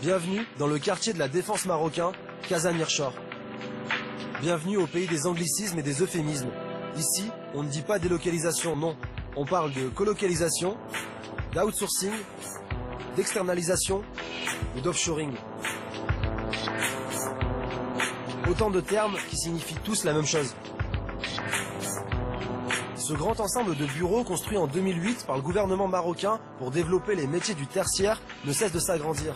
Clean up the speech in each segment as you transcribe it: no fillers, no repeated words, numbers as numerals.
Bienvenue dans le quartier de la Défense marocain, Casa Mirchor. Bienvenue au pays des anglicismes et des euphémismes. Ici, on ne dit pas délocalisation, non. On parle de colocalisation, d'outsourcing, d'externalisation ou d'offshoring. Autant de termes qui signifient tous la même chose. Ce grand ensemble de bureaux construit en 2008 par le gouvernement marocain pour développer les métiers du tertiaire ne cesse de s'agrandir.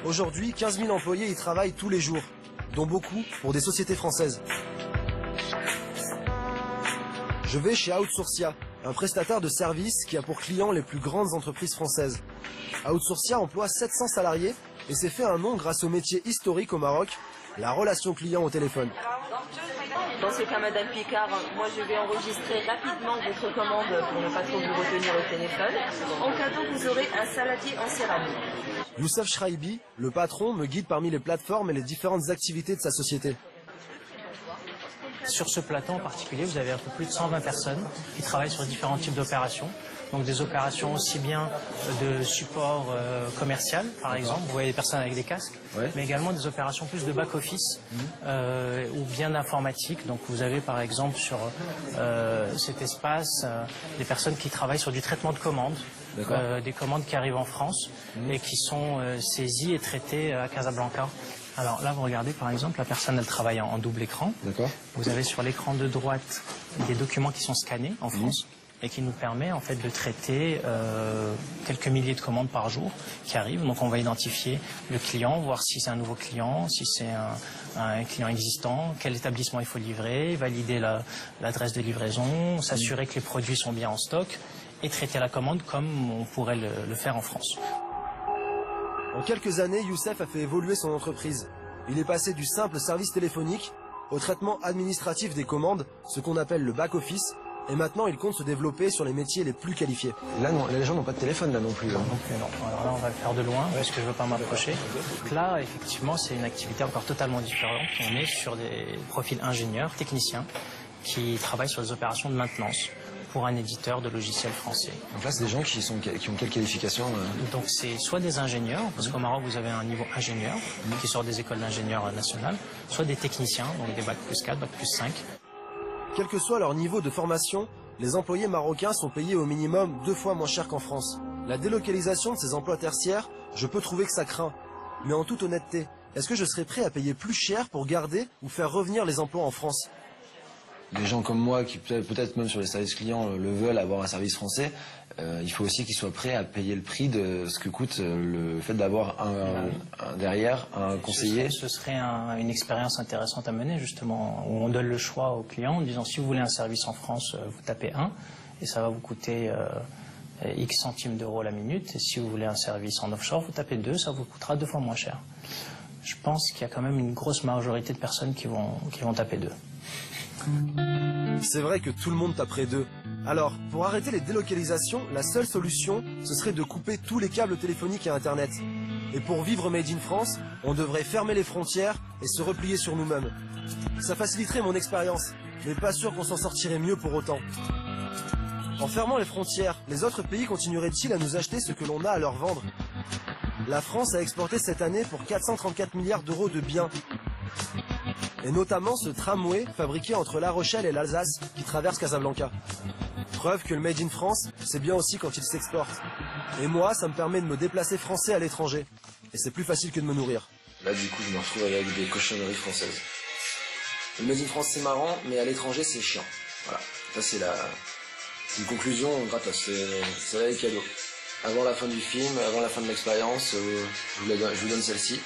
Aujourd'hui, 15 000 employés y travaillent tous les jours, dont beaucoup pour des sociétés françaises. Je vais chez Outsourcia, un prestataire de services qui a pour clients les plus grandes entreprises françaises. Outsourcia emploie 700 salariés et s'est fait un nom grâce au métier historique au Maroc, la relation client au téléphone. Dans ce cas, Madame Picard, moi je vais enregistrer rapidement votre commande pour ne pas trop vous retenir au téléphone. En cadeau, vous aurez un saladier en céramique. Youssef Shraibi, le patron, me guide parmi les plateformes et les différentes activités de sa société. Sur ce plateau en particulier, vous avez un peu plus de 120 personnes qui travaillent sur différents types d'opérations. Donc des opérations aussi bien de support commercial, par exemple, vous voyez des personnes avec des casques, mais également des opérations plus de back-office ou bien d'informatique. Donc vous avez par exemple sur cet espace des personnes qui travaillent sur du traitement de commandes, des commandes qui arrivent en France et qui sont saisies et traitées à Casablanca. Alors là, vous regardez par exemple, la personne, elle travaille en double écran. Vous avez sur l'écran de droite des documents qui sont scannés en France et qui nous permet en fait de traiter quelques milliers de commandes par jour qui arrivent. Donc on va identifier le client, voir si c'est un nouveau client, si c'est un client existant, quel établissement il faut livrer, valider l'adresse de livraison, s'assurer que les produits sont bien en stock et traiter la commande comme on pourrait le faire en France. En quelques années, Youssef a fait évoluer son entreprise. Il est passé du simple service téléphonique au traitement administratif des commandes, ce qu'on appelle le back-office, et maintenant il compte se développer sur les métiers les plus qualifiés. Là, non, les gens n'ont pas de téléphone là non plus. Non. Alors là, on va le faire de loin, parce que je ne veux pas m'approcher. Donc là, effectivement, c'est une activité encore totalement différente. On est sur des profils ingénieurs, techniciens, qui travaillent sur des opérations de maintenance pour un éditeur de logiciels français. Donc là, c'est des gens qui ont quelle qualification Donc c'est soit des ingénieurs, parce qu'au Maroc, vous avez un niveau ingénieur, qui sort des écoles d'ingénieurs nationales, soit des techniciens, donc des bac plus 4, bac plus 5. Quel que soit leur niveau de formation, les employés marocains sont payés au minimum 2 fois moins cher qu'en France. La délocalisation de ces emplois tertiaires, je peux trouver que ça craint. Mais en toute honnêteté, est-ce que je serais prêt à payer plus cher pour garder ou faire revenir les emplois en France ? Des gens comme moi, qui peut-être même sur les services clients le veulent avoir un service français, il faut aussi qu'ils soient prêts à payer le prix de ce que coûte le fait d'avoir derrière un conseiller. Ce serait une expérience intéressante à mener justement, où on donne le choix aux clients en disant si vous voulez un service en France, vous tapez 1 et ça va vous coûter X centimes d'euros la minute. Et si vous voulez un service en offshore, vous tapez 2, ça vous coûtera 2 fois moins cher. Je pense qu'il y a quand même une grosse majorité de personnes qui vont taper 2. C'est vrai que tout le monde taperait 2. Alors, pour arrêter les délocalisations, la seule solution, ce serait de couper tous les câbles téléphoniques et Internet. Et pour vivre Made in France, on devrait fermer les frontières et se replier sur nous-mêmes. Ça faciliterait mon expérience, mais pas sûr qu'on s'en sortirait mieux pour autant. En fermant les frontières, les autres pays continueraient-ils à nous acheter ce que l'on a à leur vendre? La France a exporté cette année pour 434 milliards d'euros de biens. Et notamment ce tramway fabriqué entre La Rochelle et l'Alsace qui traverse Casablanca. Preuve que le Made in France, c'est bien aussi quand il s'exporte. Et moi, ça me permet de me déplacer français à l'étranger. Et c'est plus facile que de me nourrir. Là, du coup, je me retrouve avec des cochonneries françaises. Le Made in France, c'est marrant, mais à l'étranger, c'est chiant. Voilà. Ça, c'est une conclusion gratos. C'est là les cadeaux. Avant la fin du film, avant la fin de l'expérience, je vous donne celle-ci.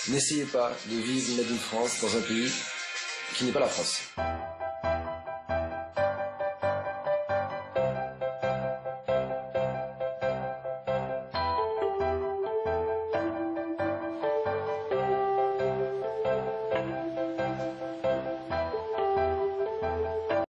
N'essayez pas de vivre Made in France dans un pays qui n'est pas la France.